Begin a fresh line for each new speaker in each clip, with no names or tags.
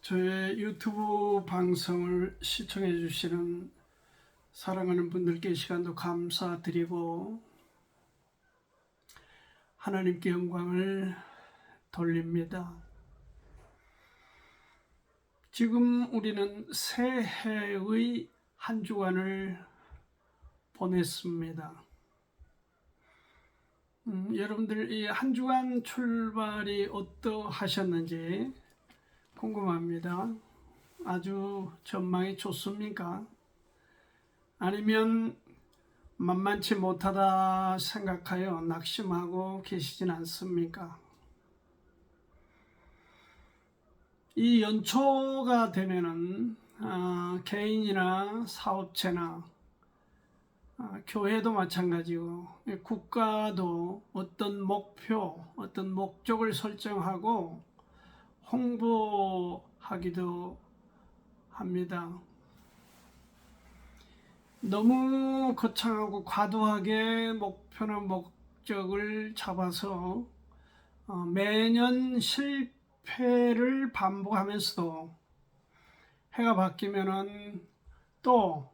저의 유튜브 방송을 시청해 주시는 사랑하는 분들께 시간도 감사드리고 하나님께 영광을 돌립니다. 지금 우리는 새해의 한 주간을 보냈습니다. 여러분들 이 한 주간 출발이 어떠하셨는지 궁금합니다. 아주 전망이 좋습니까? 아니면 만만치 못하다 생각하여 낙심하고 계시진 않습니까? 이 연초가 되면은 개인이나 사업체나 교회도 마찬가지고 국가도 어떤 목표, 어떤 목적을 설정하고 홍보하기도 합니다. 너무 거창하고 과도하게 목표나 목적을 잡아서 매년 실패를 반복하면서도 해가 바뀌면은 또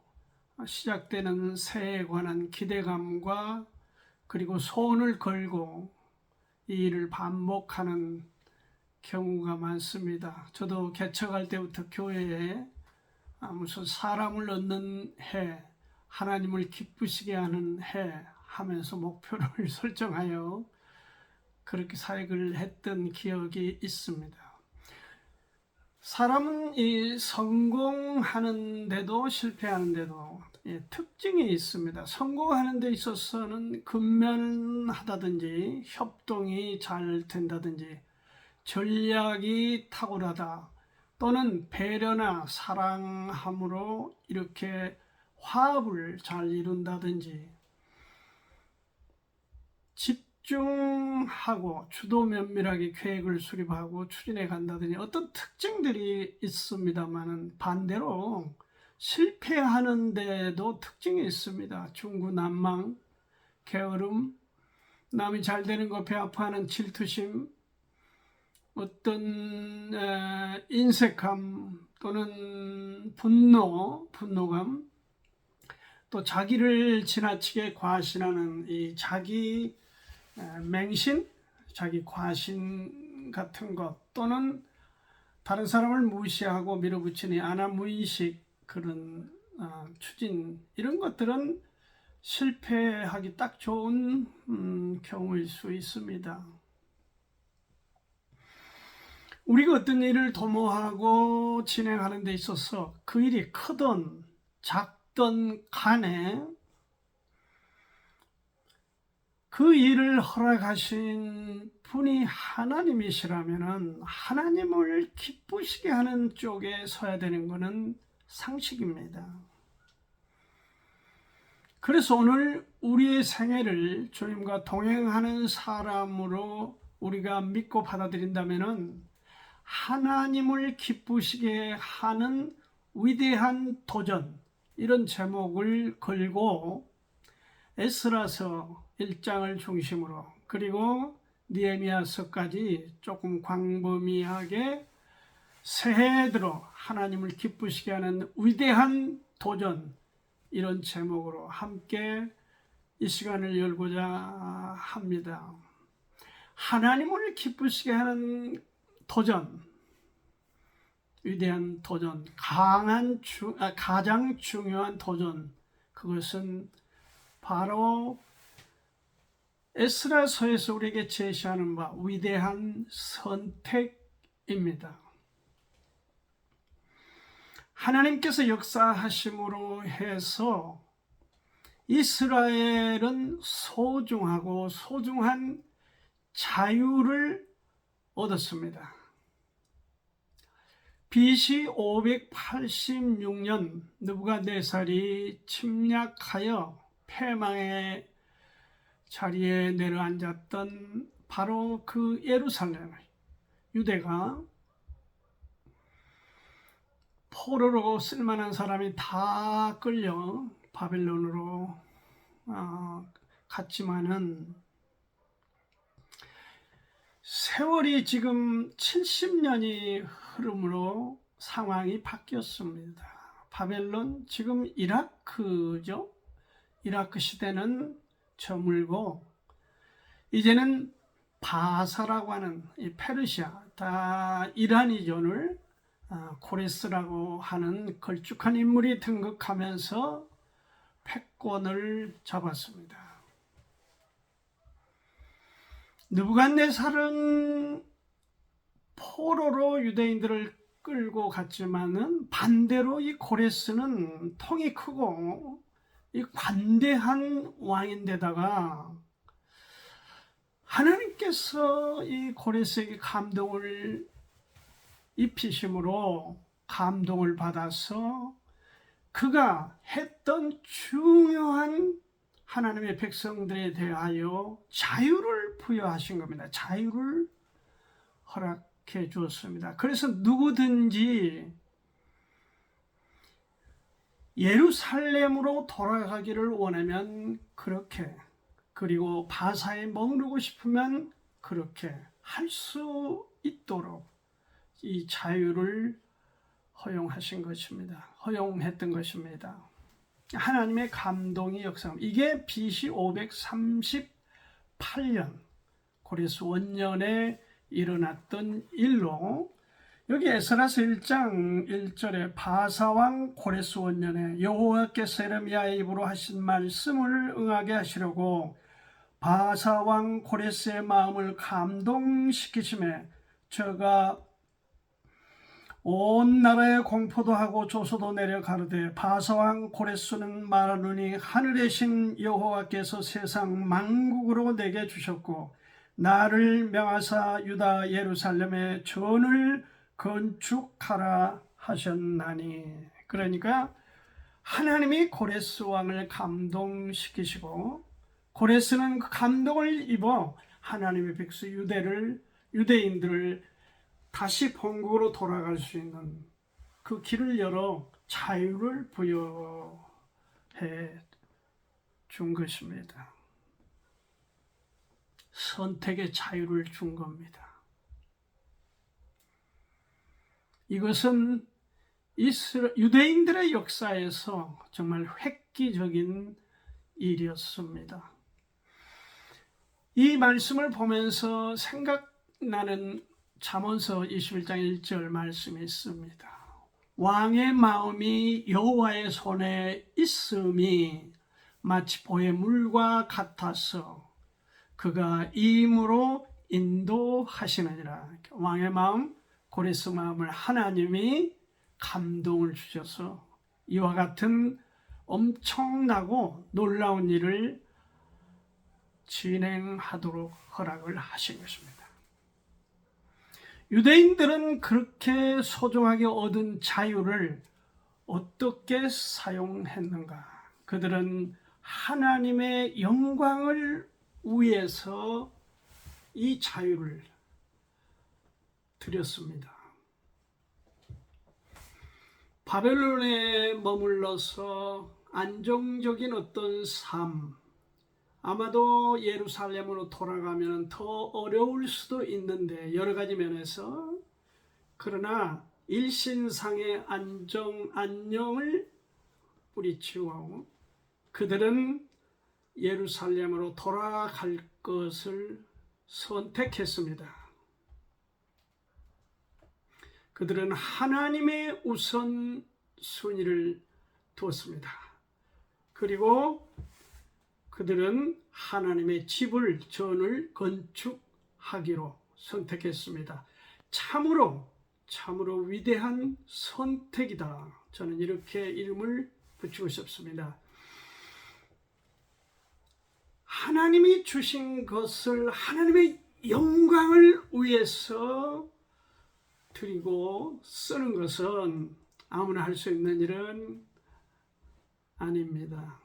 시작되는 새해에 관한 기대감과 그리고 소원을 걸고 이 일을 반복하는 경우가 많습니다. 저도 개척할 때부터 교회에 무슨 사람을 얻는 해, 하나님을 기쁘시게 하는 해 하면서 목표를 설정하여 그렇게 사역을 했던 기억이 있습니다. 사람은 이 성공하는데도 실패하는데도 특징이 있습니다. 성공하는 데 있어서는 근면하다든지 협동이 잘 된다든지 전략이 탁월하다 또는 배려나 사랑함으로 이렇게 화합을 잘 이룬다든지 집중하고 주도 면밀하게 계획을 수립하고 추진해 간다든지 어떤 특징들이 있습니다만은 반대로 실패하는데도 특징이 있습니다. 중구난방, 게으름, 남이 잘 되는 거 배 아파하는 질투심, 어떤 인색함 또는 분노감, 또 자기를 지나치게 과신하는 이 자기 맹신, 자기 과신 같은 것 또는 다른 사람을 무시하고 밀어붙이는 안하무인식 그런 추진 이런 것들은 실패하기 딱 좋은 경우일 수 있습니다. 우리가 어떤 일을 도모하고 진행하는 데 있어서 그 일이 크든 작든 간에 그 일을 허락하신 분이 하나님이시라면 하나님을 기쁘시게 하는 쪽에 서야 되는 것은 상식입니다. 그래서 오늘 우리의 생애를 주님과 동행하는 사람으로 우리가 믿고 받아들인다면 하나님을 기쁘시게 하는 위대한 도전 이런 제목을 걸고 에스라서 1장을 중심으로 그리고 느헤미야서까지 조금 광범위하게 새해 들어 하나님을 기쁘시게 하는 위대한 도전 이런 제목으로 함께 이 시간을 열고자 합니다. 하나님을 기쁘시게 하는 도전, 위대한 도전, 가장 중요한 도전, 그것은 바로 에스라서에서 우리에게 제시하는 바 위대한 선택입니다. 하나님께서 역사하심으로 해서 이스라엘은 소중하고 소중한 자유를 얻었습니다. BC 586년 느부갓네살이 침략하여 패망의 자리에 내려앉았던 바로 그 예루살렘, 유대가 포로로 쓸만한 사람이 다 끌려 바벨론으로 갔지만은 세월이 지금 70년이 흐름으로 상황이 바뀌었습니다. 바벨론, 지금 이라크죠. 이라크 시대는 저물고 이제는 바사라고 하는 이 페르시아, 다 이란이존을 코레스라고 하는 걸쭉한 인물이 등극하면서 패권을 잡았습니다. 느부갓네살은 포로로 유대인들을 끌고 갔지만은 반대로 이 고레스는 통이 크고 이 관대한 왕인데다가 하나님께서 이 고레스에게 감동을 입히심으로 감동을 받아서 그가 했던 중요한 하나님의 백성들에 대하여 자유를 부여하신 겁니다. 자유를 허락해 주었습니다. 그래서 누구든지 예루살렘으로 돌아가기를 원하면 그렇게, 그리고 바사에 머무르고 싶으면 그렇게 할 수 있도록 이 자유를 허용하신 것입니다. 허용했던 것입니다. 하나님의 감동이 역사합니다. 이게 BC 538년 고레스 원년에 일어났던 일로, 여기 에스라서 1장 1절에 바사왕 고레스 원년에 여호와께서 예레미야의 입으로 하신 말씀을 응하게 하시려고 바사왕 고레스의 마음을 감동시키심에 저가 온 나라에 공포도 하고 조소도 내려 가르되 바사왕 고레스는 말하노니 하늘의 신 여호와께서 세상 만국으로 내게 주셨고 나를 명하사 유다 예루살렘에 전을 건축하라 하셨나니. 그러니까 하나님이 고레스 왕을 감동시키시고 고레스는 그 감동을 입어 하나님의 백성 유대인들을 다시 본국으로 돌아갈 수 있는 그 길을 열어 자유를 부여해 준 것입니다. 선택의 자유를 준 겁니다. 이것은 유대인들의 역사에서 정말 획기적인 일이었습니다. 이 말씀을 보면서 생각나는 잠언서 21장 1절 말씀이 있습니다. 왕의 마음이 여호와의 손에 있음이 마치 보의 물과 같아서 그가 이 힘으로 인도하시느니라. 왕의 마음, 고레스 마음을 하나님이 감동을 주셔서 이와 같은 엄청나고 놀라운 일을 진행하도록 허락을 하신 것입니다. 유대인들은 그렇게 소중하게 얻은 자유를 어떻게 사용했는가? 그들은 하나님의 영광을 위해서 이 자유를 드렸습니다. 바벨론에 머물러서 안정적인 어떤 삶, 아마도 예루살렘으로 돌아가면 더 어려울 수도 있는데 여러 가지 면에서, 그러나 일신상의 안녕을 뿌리치고 그들은 예루살렘으로 돌아갈 것을 선택했습니다. 그들은 하나님의 우선순위를 두었습니다. 그리고 그들은 하나님의 집을, 전을 건축하기로 선택했습니다. 참으로 위대한 선택이다. 저는 이렇게 이름을 붙이고 싶습니다. 하나님이 주신 것을 하나님의 영광을 위해서 드리고 쓰는 것은 아무나 할 수 있는 일은 아닙니다.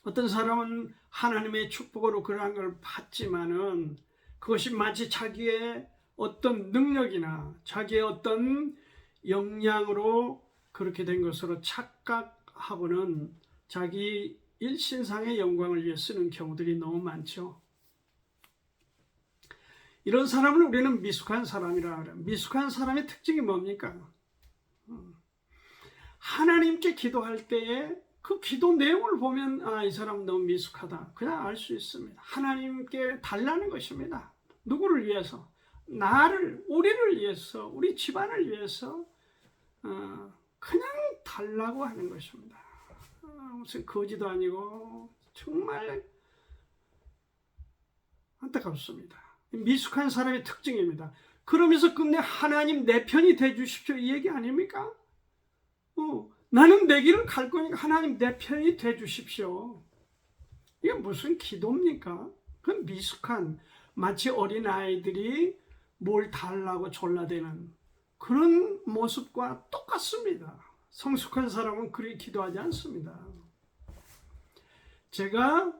어떤 사람은 하나님의 축복으로 그러한 걸 받지만은 그것이 마치 자기의 어떤 능력이나 자기의 어떤 역량으로 그렇게 된 것으로 착각하고는 자기 일신상의 영광을 위해 쓰는 경우들이 너무 많죠. 이런 사람을 우리는 미숙한 사람이라 그래요. 미숙한 사람의 특징이 뭡니까? 하나님께 기도할 때에 그 기도 내용을 보면 이 사람 너무 미숙하다. 그냥 알 수 있습니다. 하나님께 달라는 것입니다. 누구를 위해서? 나를, 우리를 위해서, 우리 집안을 위해서 그냥 달라고 하는 것입니다. 무슨 거지도 아니고 정말 안타깝습니다. 미숙한 사람의 특징입니다. 그러면서 끝내 하나님 내 편이 되주십시오 이 얘기 아닙니까? 나는 내 길을 갈 거니까 하나님 내 편이 되주십시오. 이게 무슨 기도입니까? 그건 미숙한, 마치 어린아이들이 뭘 달라고 졸라대는 그런 모습과 똑같습니다. 성숙한 사람은 그렇게 기도하지 않습니다. 제가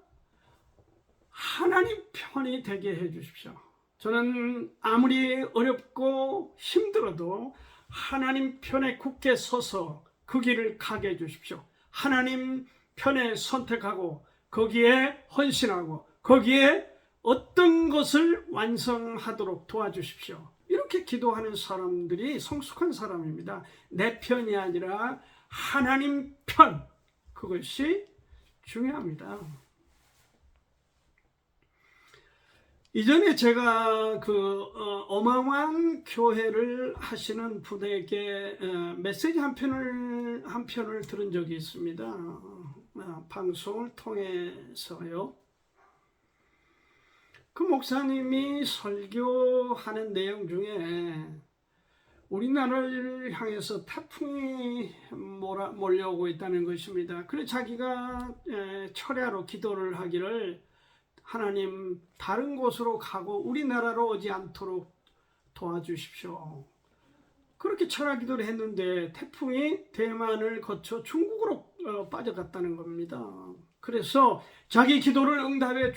하나님 편이 되게 해주십시오. 저는 아무리 어렵고 힘들어도 하나님 편에 굳게 서서 그 길을 가게 해주십시오. 하나님 편에 선택하고 거기에 헌신하고 거기에 어떤 것을 완성하도록 도와주십시오. 이렇게 기도하는 사람들이 성숙한 사람입니다. 내 편이 아니라 하나님 편, 그것이 중요합니다. 이전에 제가 어마어마한 교회를 하시는 분에게 메시지 한 편을 들은 적이 있습니다. 방송을 통해서요. 그 목사님이 설교하는 내용 중에 우리나라를 향해서 태풍이 몰려오고 있다는 것입니다. 그래서 자기가 철야로 기도를 하기를 하나님 다른 곳으로 가고 우리나라로 오지 않도록 도와주십시오. 그렇게 철야 기도를 했는데 태풍이 대만을 거쳐 중국으로 빠져갔다는 겁니다. 그래서 자기 기도를 응답해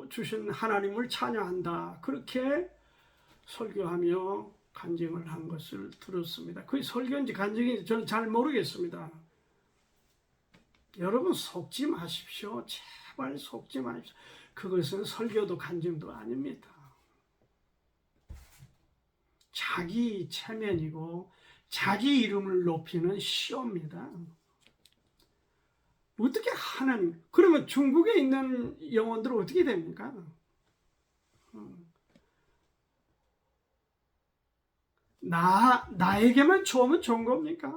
주신 하나님을 찬양한다. 그렇게 설교하며 간증을 한 것을 들었습니다. 그게 설교인지 간증인지 저는 잘 모르겠습니다. 여러분 속지 마십시오. 제발 속지 마십시오. 그것은 설교도 간증도 아닙니다. 자기 체면이고 자기 이름을 높이는 시험입니다. 어떻게 하나님, 그러면 중국에 있는 영혼들은 어떻게 됩니까? 나에게만 좋으면 좋은 겁니까?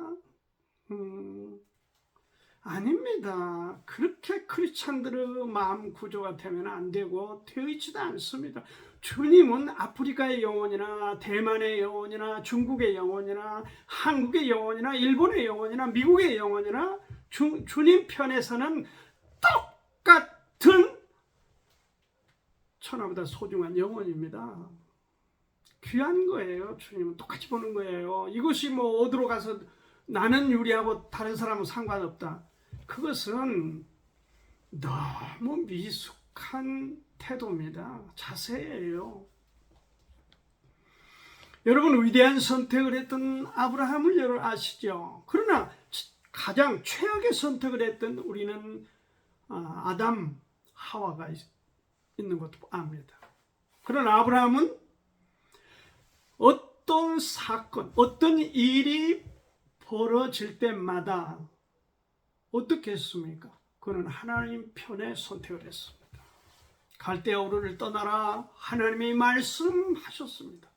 아닙니다. 그렇게 크리스찬들의 마음 구조가 되면 안 되고 되어 있지도 않습니다. 주님은 아프리카의 영혼이나 대만의 영혼이나 중국의 영혼이나 한국의 영혼이나 일본의 영혼이나 미국의 영혼이나 주님 편에서는 똑같은 천하보다 소중한 영혼입니다. 귀한 거예요. 주님은 똑같이 보는 거예요. 이것이 뭐 어디로 가서 나는 유리하고 다른 사람은 상관없다. 그것은 너무 미숙한 태도입니다. 자세예요. 여러분 위대한 선택을 했던 아브라함을 여러분 아시죠? 그러나 가장 최악의 선택을 했던 우리는 아담, 하와가 있는 것도 압니다. 그러나 아브라함은 어떤 사건, 어떤 일이 벌어질 때마다 어떻게 했습니까? 그는 하나님 편에 선택을 했습니다. 갈대아 우르를 떠나라 하나님이 말씀하셨습니다.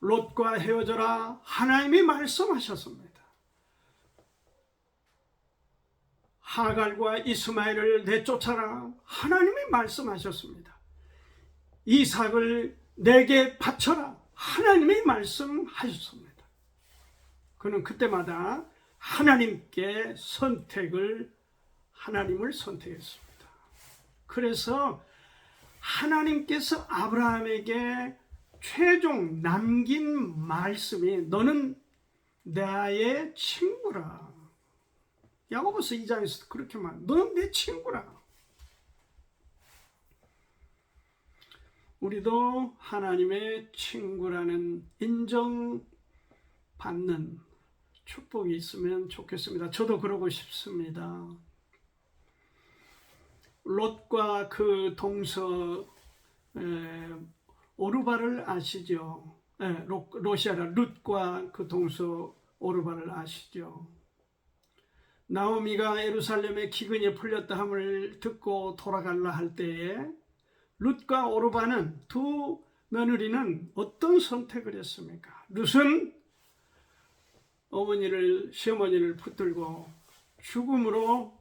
롯과 헤어져라 하나님이 말씀하셨습니다. 하갈과 이스마엘을 내쫓아라 하나님이 말씀하셨습니다. 이삭을 내게 바쳐라 하나님이 말씀하셨습니다. 그는 그때마다 하나님께 하나님을 선택했습니다. 그래서 하나님께서 아브라함에게 최종 남긴 말씀이 너는 나의 친구라. 야고보서 2장에서도 그렇게 너는 내 친구라. 우리도 하나님의 친구라는 인정받는 축복이 있으면 좋겠습니다. 저도 그러고 싶습니다. 롯과 그 동서 오르바를 아시죠? 네, 러시아라 룻과 그 동서 오르바를 아시죠? 나오미가 예루살렘의 기근이 풀렸다 함을 듣고 돌아갈라 할 때에 룻과 오르바는 두 며느리는 어떤 선택을 했습니까? 룻은 시어머니를 붙들고 죽음으로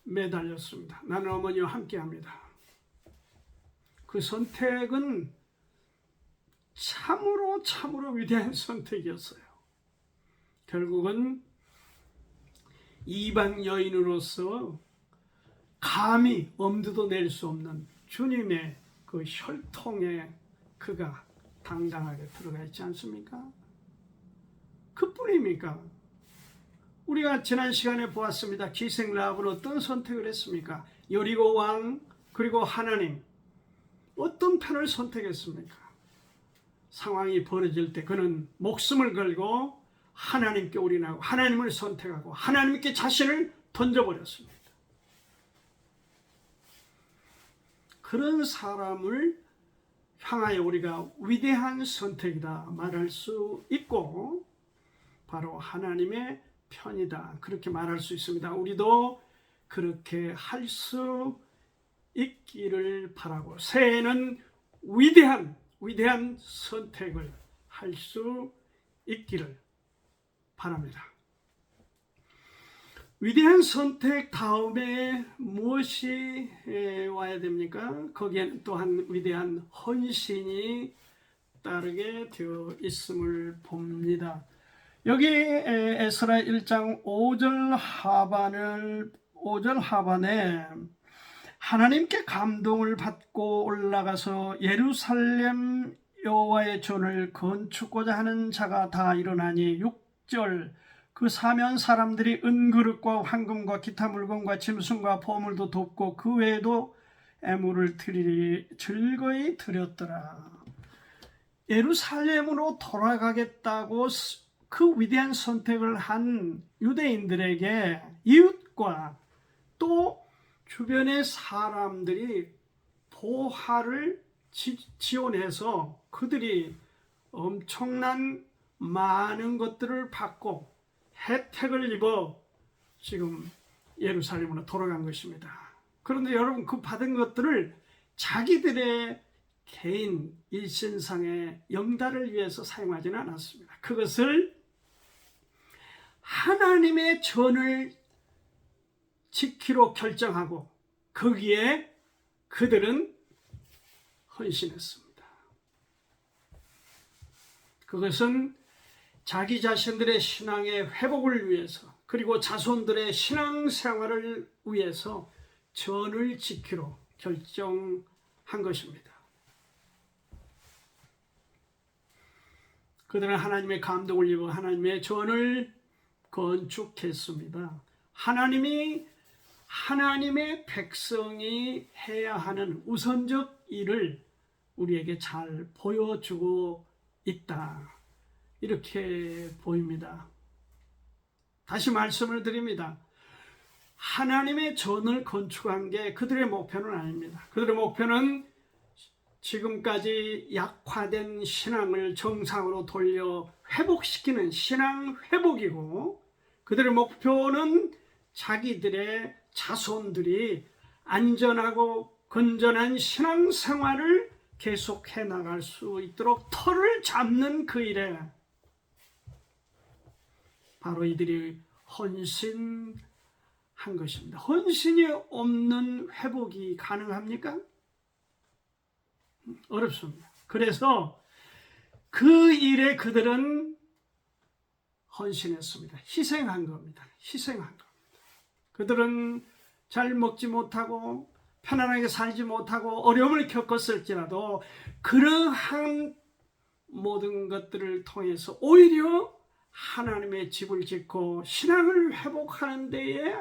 매달렸습니다. 나는 어머니와 함께합니다. 그 선택은 참으로 위대한 선택이었어요. 결국은 이방 여인으로서 감히 엄두도 낼 수 없는 주님의 그 혈통에 그가 당당하게 들어가 있지 않습니까? 그뿐입니까? 우리가 지난 시간에 보았습니다. 기생 라합은 어떤 선택을 했습니까? 여리고 왕 그리고 하나님 어떤 편을 선택했습니까? 상황이 벌어질 때 그는 목숨을 걸고 하나님께 올인하고 하나님을 선택하고 하나님께 자신을 던져버렸습니다. 그런 사람을 향하여 우리가 위대한 선택이다 말할 수 있고 바로 하나님의 편이다 그렇게 말할 수 있습니다. 우리도 그렇게 할 수 있기를 바라고 새해에는 위대한 선택을 할 수 있기를 바랍니다. 위대한 선택 다음에 무엇이 와야 됩니까? 거기에는 또한 위대한 헌신이 따르게 되어 있음을 봅니다. 여기 에스라 1장 5절 하반에 하나님께 감동을 받고 올라가서 예루살렘 여호와의 전을 건축고자 하는 자가 다 일어나니 6절 그 사면 사람들이 은그릇과 황금과 기타 물건과 짐승과 보물도 돕고 그 외에도 애물을 드리리 즐거이 드렸더라. 예루살렘으로 돌아가겠다고 그 위대한 선택을 한 유대인들에게 이웃과 또 주변의 사람들이 보화를 지원해서 그들이 엄청난 많은 것들을 받고 혜택을 입어 지금 예루살렘으로 돌아간 것입니다. 그런데 여러분 그 받은 것들을 자기들의 개인 일신상의 영달을 위해서 사용하지는 않았습니다. 그것을 하나님의 전을 지키로 결정하고 거기에 그들은 헌신했습니다. 그것은 자기 자신들의 신앙의 회복을 위해서 그리고 자손들의 신앙생활을 위해서 전을 지키로 결정한 것입니다. 그들은 하나님의 감동을 입어 하나님의 전을 건축했습니다. 하나님의 백성이 해야 하는 우선적 일을 우리에게 잘 보여주고 있다. 이렇게 보입니다. 다시 말씀을 드립니다. 하나님의 전을 건축한 게 그들의 목표는 아닙니다. 그들의 목표는 지금까지 약화된 신앙을 정상으로 돌려 회복시키는 신앙 회복이고 그들의 목표는 자기들의 자손들이 안전하고 건전한 신앙생활을 계속해 나갈 수 있도록 터를 잡는 그 일에 바로 이들이 헌신한 것입니다. 헌신이 없는 회복이 가능합니까? 어렵습니다. 그래서 그 일에 그들은 헌신했습니다. 희생한 겁니다. 그들은 잘 먹지 못하고 편안하게 살지 못하고 어려움을 겪었을지라도 그러한 모든 것들을 통해서 오히려 하나님의 집을 짓고 신앙을 회복하는 데에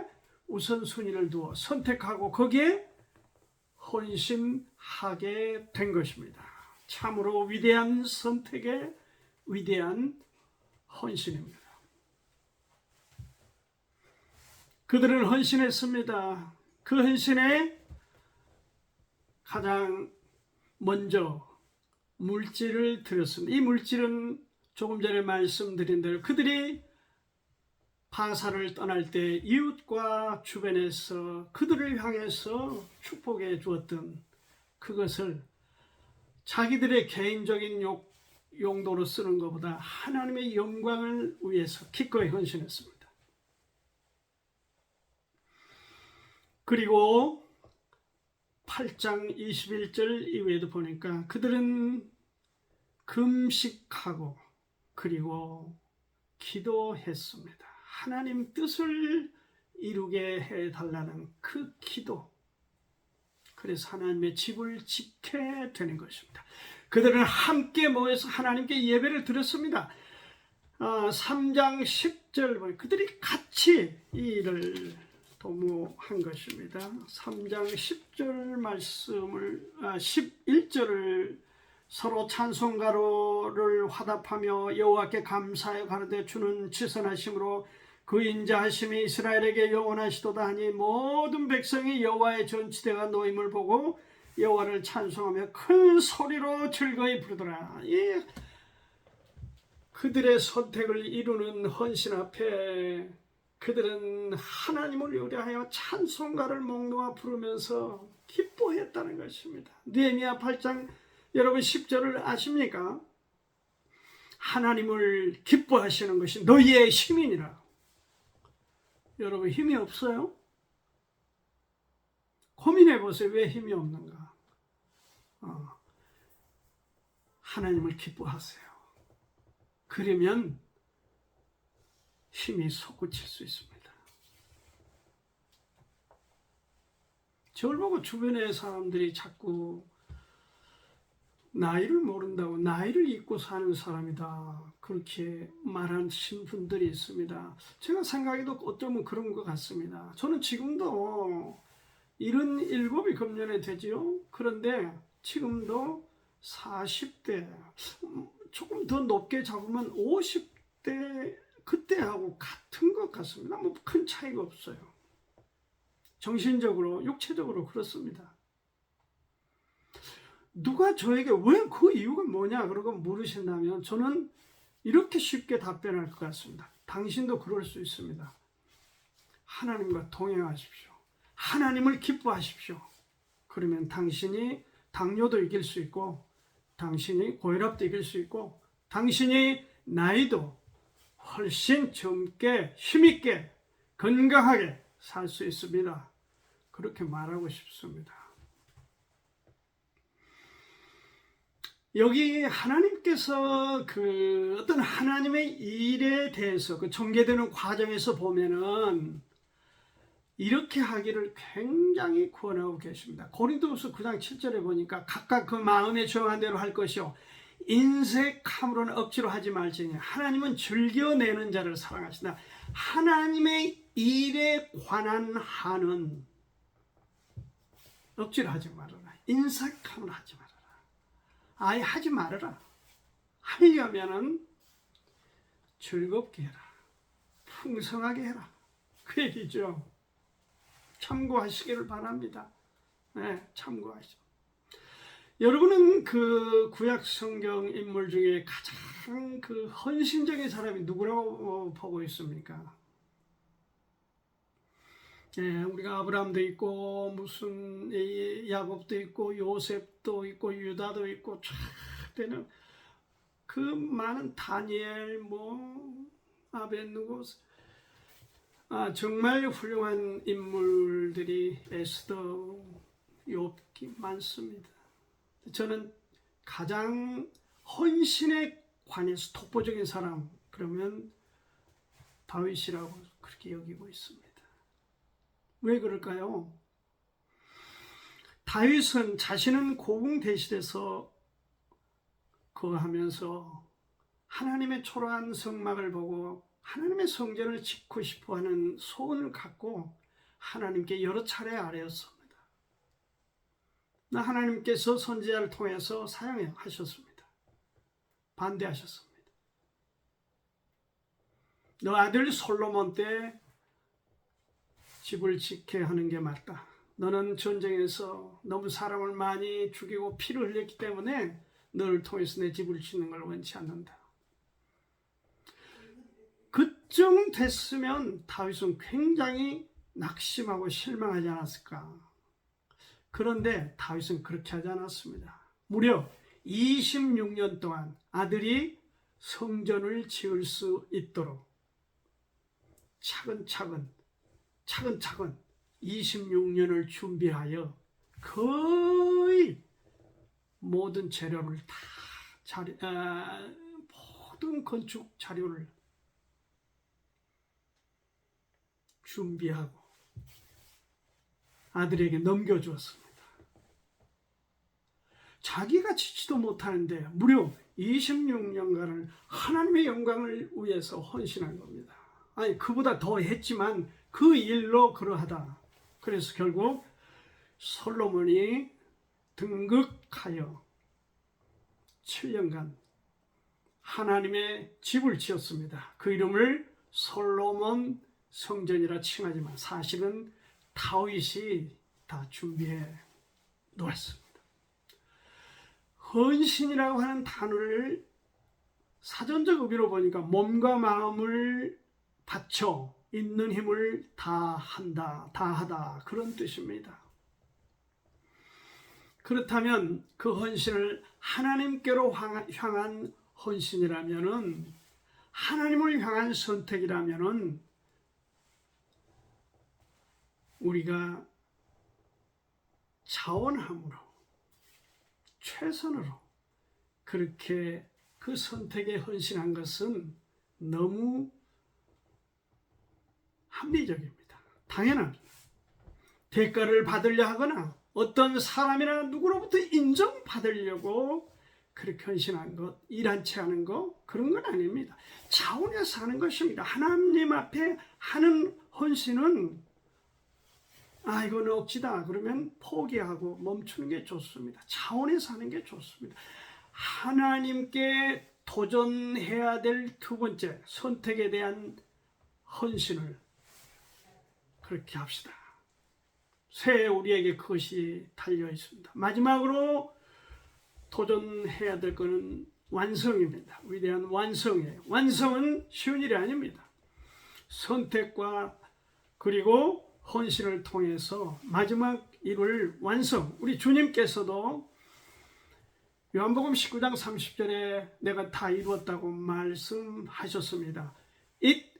우선순위를 두어 선택하고 거기에 헌신하게 된 것입니다. 참으로 위대한 선택의 위대한 헌신입니다. 그들은 헌신했습니다. 그 헌신에 가장 먼저 물질을 드렸습니다. 이 물질은 조금 전에 말씀드린 대로 그들이 바사를 떠날 때 이웃과 주변에서 그들을 향해서 축복해 주었던 그것을 자기들의 개인적인 용도로 쓰는 것보다 하나님의 영광을 위해서 기꺼이 헌신했습니다. 그리고 8장 21절 이후에도 보니까 그들은 금식하고 그리고 기도했습니다. 하나님 뜻을 이루게 해달라는 그 기도. 그래서 하나님의 집을 지켜야 되는 것입니다. 그들은 함께 모여서 하나님께 예배를 드렸습니다. 3장 10절 보면 그들이 같이 이 일을 도모한 것입니다. 3장 10절 말씀을 11절을 서로 찬송가로를 화답하며 여호와께 감사하여 가로되 주는 지선하심으로 그 인자하심이 이스라엘에게 영원하시도다 하니 모든 백성이 여호와의 전치대가 놓임을 보고 여호와를 찬송하며 큰 소리로 즐거이 부르더라. 그들의 선택을 이루는 헌신 앞에 그들은 하나님을 의뢰하여 찬송가를 목놓아 부르면서 기뻐했다는 것입니다. 느헤미야 8장 여러분 10절을 아십니까? 하나님을 기뻐하시는 것이 너희의 힘이니라. 여러분 힘이 없어요? 고민해 보세요. 왜 힘이 없는가? 하나님을 기뻐하세요. 그러면 힘이 솟구칠 수 있습니다. 저를 보고 주변의 사람들이 자꾸 나이를 모른다고 나이를 잊고 사는 사람이다 그렇게 말하신 분들이 있습니다. 제가 생각해도 어쩌면 그런 것 같습니다. 저는 지금도 77이 금년에 되지요. 그런데 지금도 40대 조금 더 높게 잡으면 50대 그때하고 같은 것 같습니다. 뭐 큰 차이가 없어요. 정신적으로 육체적으로 그렇습니다. 누가 저에게 왜 그 이유가 뭐냐 그러고 물으신다면 저는 이렇게 쉽게 답변할 것 같습니다. 당신도 그럴 수 있습니다. 하나님과 동행하십시오. 하나님을 기뻐하십시오. 그러면 당신이 당뇨도 이길 수 있고 당신이 고혈압도 이길 수 있고 당신이 나이도 훨씬 젊게 힘있게 건강하게 살 수 있습니다. 그렇게 말하고 싶습니다. 여기 하나님께서 그 어떤 하나님의 일에 대해서 그 전개되는 과정에서 보면은 이렇게 하기를 굉장히 권하고 계십니다. 고린도후서 9장 7절에 보니까 각각 그 마음에 정한 대로 할 것이요 인색함으로는 억지로 하지 말지니 하나님은 즐겨내는 자를 사랑하신다. 하나님의 일에 관한 한은 억지로 하지 말아라. 인색함으로 하지 말아라. 아예 하지 말아라. 하려면은 즐겁게 해라. 풍성하게 해라. 그 얘기죠. 참고하시기를 바랍니다. 네, 참고하시죠. 여러분은 그 구약 성경 인물 중에 가장 그 헌신적인 사람이 누구라고 보고 있습니까? 예, 우리가 아브라함도 있고 무슨 야곱도 있고 요셉도 있고 유다도 있고 쫙 되는 그 많은 다니엘 뭐 아벤누고 정말 훌륭한 인물들이 에스더 욥기 많습니다. 저는 가장 헌신에 관해서 독보적인 사람 그러면 다윗이라고 그렇게 여기고 있습니다. 왜 그럴까요? 다윗은 자신은 고궁 대실에서 거하면서 하나님의 초라한 성막을 보고 하나님의 성전을 짓고 싶어하는 소원을 갖고 하나님께 여러 차례 아뢰었습니다. 하나님께서 선지자를 통해서 사용하셨습니다. 반대하셨습니다. 너 아들 솔로몬 때 집을 지켜야 하는 게 맞다. 너는 전쟁에서 너무 사람을 많이 죽이고 피를 흘렸기 때문에 너를 통해서 내 집을 짓는 걸 원치 않는다. 그쯤 됐으면 다윗은 굉장히 낙심하고 실망하지 않았을까. 그런데 다윗은 그렇게 하지 않았습니다. 무려 26년 동안 아들이 성전을 지을 수 있도록 차근차근 26년을 준비하여 거의 모든 재료를 모든 건축 자료를 준비하고 아들에게 넘겨주었습니다. 자기가 지지도 못하는데 무려 26년간을 하나님의 영광을 위해서 헌신한 겁니다. 아니, 그보다 더 했지만 그 일로 그러하다. 그래서 결국 솔로몬이 등극하여 7년간 하나님의 집을 지었습니다. 그 이름을 솔로몬 성전이라 칭하지만 사실은 다윗이 다 준비해 놓았습니다. 헌신이라고 하는 단어를 사전적 의미로 보니까 몸과 마음을 바쳐 있는 힘을 다하다 그런 뜻입니다. 그렇다면 그 헌신을 하나님께로 향한 헌신이라면은, 하나님을 향한 선택이라면은 우리가 자원함으로 최선으로 그렇게 그 선택에 헌신한 것은 너무 합리적입니다. 당연합니다. 대가를 받으려 하거나 어떤 사람이나 누구로부터 인정받으려고 그렇게 헌신한 것, 일한 채 하는 것, 그런 건 아닙니다. 자원해서 하는 것입니다. 하나님 앞에 하는 헌신은 이건 억지다 그러면 포기하고 멈추는 게 좋습니다. 자원해서 하는 게 좋습니다. 하나님께 도전해야 될 두 번째 선택에 대한 헌신을 그렇게 합시다. 새해 우리에게 그것이 달려 있습니다. 마지막으로 도전해야 될 것은 완성입니다. 위대한 완성이에요. 완성은 쉬운 일이 아닙니다. 선택과 그리고 헌신을 통해서 마지막 일을 완성. 우리 주님께서도 요한복음 19장 30절에 내가 다 이루었다고 말씀하셨습니다. It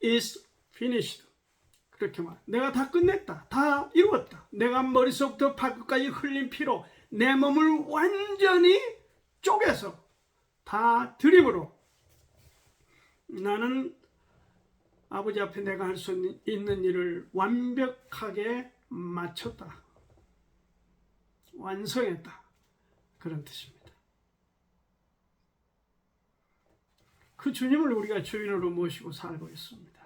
is finished. 그렇게 말. 내가 다 끝냈다. 다 이루었다. 내가 머리속부터 발끝까지 흘린 피로 내 몸을 완전히 쪼개서 다 드림으로 나는 아버지 앞에 내가 할 수 있는 일을 완벽하게 마쳤다. 완성했다. 그런 뜻입니다. 그 주님을 우리가 주인으로 모시고 살고 있습니다.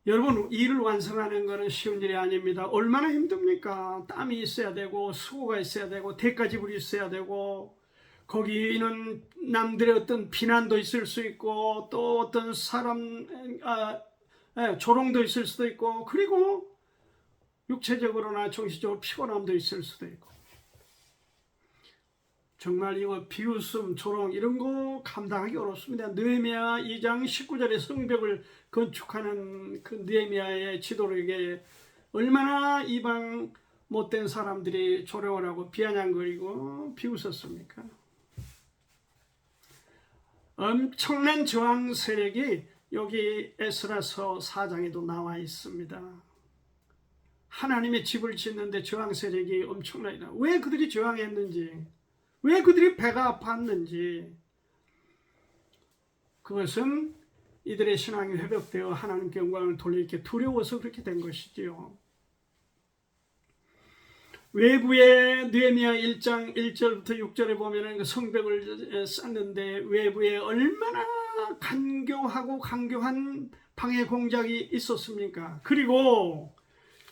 여러분, 일을 완성하는 것은 쉬운 일이 아닙니다. 얼마나 힘듭니까? 땀이 있어야 되고 수고가 있어야 되고 대가지불이 있어야 되고 거기는 남들의 어떤 비난도 있을 수 있고 또 어떤 사람 조롱도 있을 수도 있고 그리고 육체적으로나 정신적으로 피곤함도 있을 수도 있고 정말 이거 비웃음, 조롱 이런 거 감당하기 어렵습니다. 느헤미야 2장 19절에 성벽을 건축하는 그 느헤미야의 지도력에 얼마나 이방 못된 사람들이 조롱을 하고 비아냥거리고 비웃었습니까? 엄청난 저항 세력이 여기 에스라서 4장에도 나와 있습니다. 하나님의 집을 짓는데 저항 세력이 엄청나다. 왜 그들이 저항했는지, 왜 그들이 배가 아팠는지, 그것은 이들의 신앙이 회복되어 하나님께 영광을 돌리기 두려워서 그렇게 된 것이지요. 외부에 느헤미야 1장 1절부터 6절에 보면은 그 성벽을 쌓는데 외부에 얼마나 간교하고 강교한 방해 공작이 있었습니까? 그리고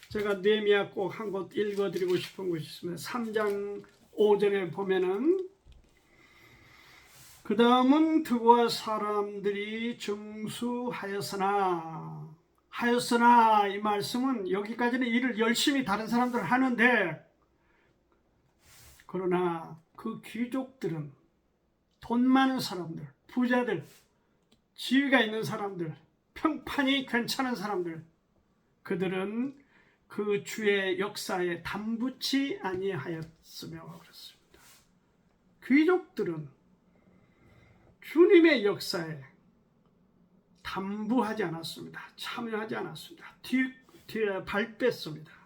제가 느헤미야 꼭 한 곳 읽어드리고 싶은 곳이 있습니다. 3장 5절에 보면은 그 다음은 그와 사람들이 정수하였으나 이 말씀은 여기까지는 일을 열심히 다른 사람들 하는데 그러나 그 귀족들은 돈 많은 사람들, 부자들, 지위가 있는 사람들, 평판이 괜찮은 사람들, 그들은 그 주의 역사에 담붙지 아니하였으며 그렇습니다. 귀족들은 주님의 역사에 담부하지 않았습니다. 참여하지 않았습니다. 뒤에 발 뺐습니다.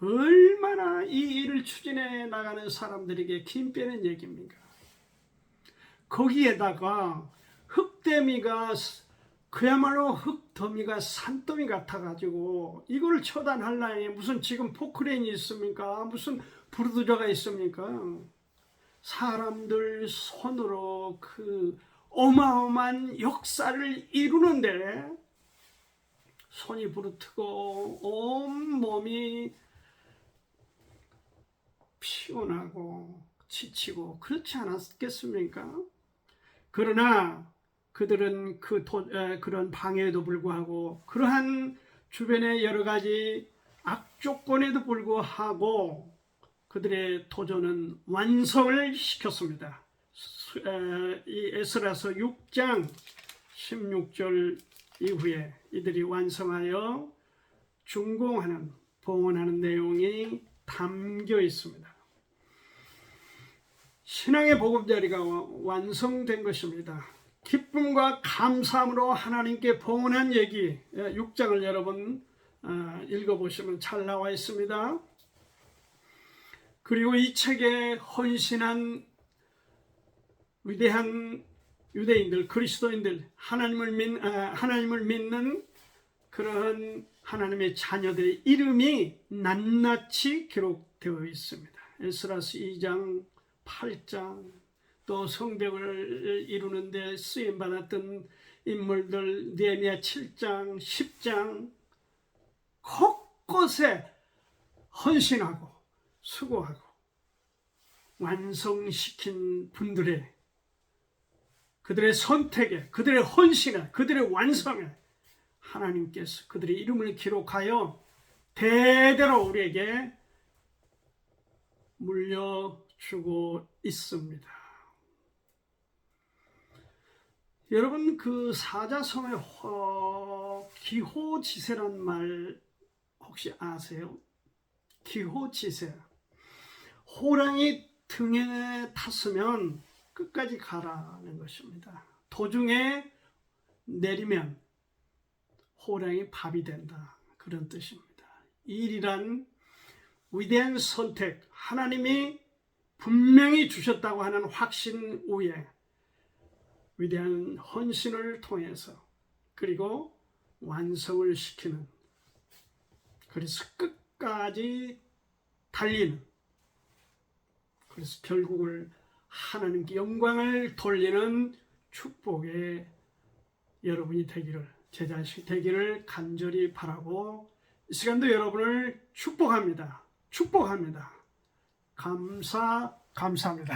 얼마나 이 일을 추진해 나가는 사람들에게 힘 빼는 얘기입니까? 거기에다가 흙더미가 그야말로 흙더미가 산더미 같아가지고 이걸 처단하려니 무슨 지금 포크레인이 있습니까? 무슨 부르드저가 있습니까? 사람들 손으로 그 어마어마한 역사를 이루는데 손이 부르트고 온 몸이 피곤하고 지치고 그렇지 않았겠습니까? 그러나 그들은 그런 방해에도 불구하고 그러한 주변의 여러 가지 악조건에도 불구하고 그들의 도전은 완성을 시켰습니다. 이 에스라서 6장 16절 이후에 이들이 완성하여 준공하는, 봉헌하는 내용이 담겨 있습니다. 신앙의 보금자리가 완성된 것입니다. 기쁨과 감사함으로 하나님께 봉헌한 얘기 6장을 여러분 읽어보시면 잘 나와 있습니다. 그리고 이 책에 헌신한 위대한 유대인들, 그리스도인들, 하나님을 믿는 그런 하나님의 자녀들의 이름이 낱낱이 기록되어 있습니다. 에스라서 2장, 8장, 또 성벽을 이루는 데 쓰임받았던 인물들 느헤미야 7장, 10장 곳곳에 헌신하고 수고하고 완성시킨 분들의 그들의 선택에, 그들의 헌신에, 그들의 완성에 하나님께서 그들의 이름을 기록하여 대대로 우리에게 물려주고 있습니다. 여러분 그 사자성의 기호지세란 말 혹시 아세요? 기호지세. 호랑이 등에 탔으면 끝까지 가라는 것입니다. 도중에 내리면 호랑이 밥이 된다. 그런 뜻입니다. 일이란 위대한 선택, 하나님이 분명히 주셨다고 하는 확신 후에 위대한 헌신을 통해서 그리고 완성을 시키는, 그래서 끝까지 달리는, 그래서 결국을 하나님께 영광을 돌리는 축복의 여러분이 되기를, 제 자식 되기를 간절히 바라고 이 시간도 여러분을 축복합니다. 감사합니다.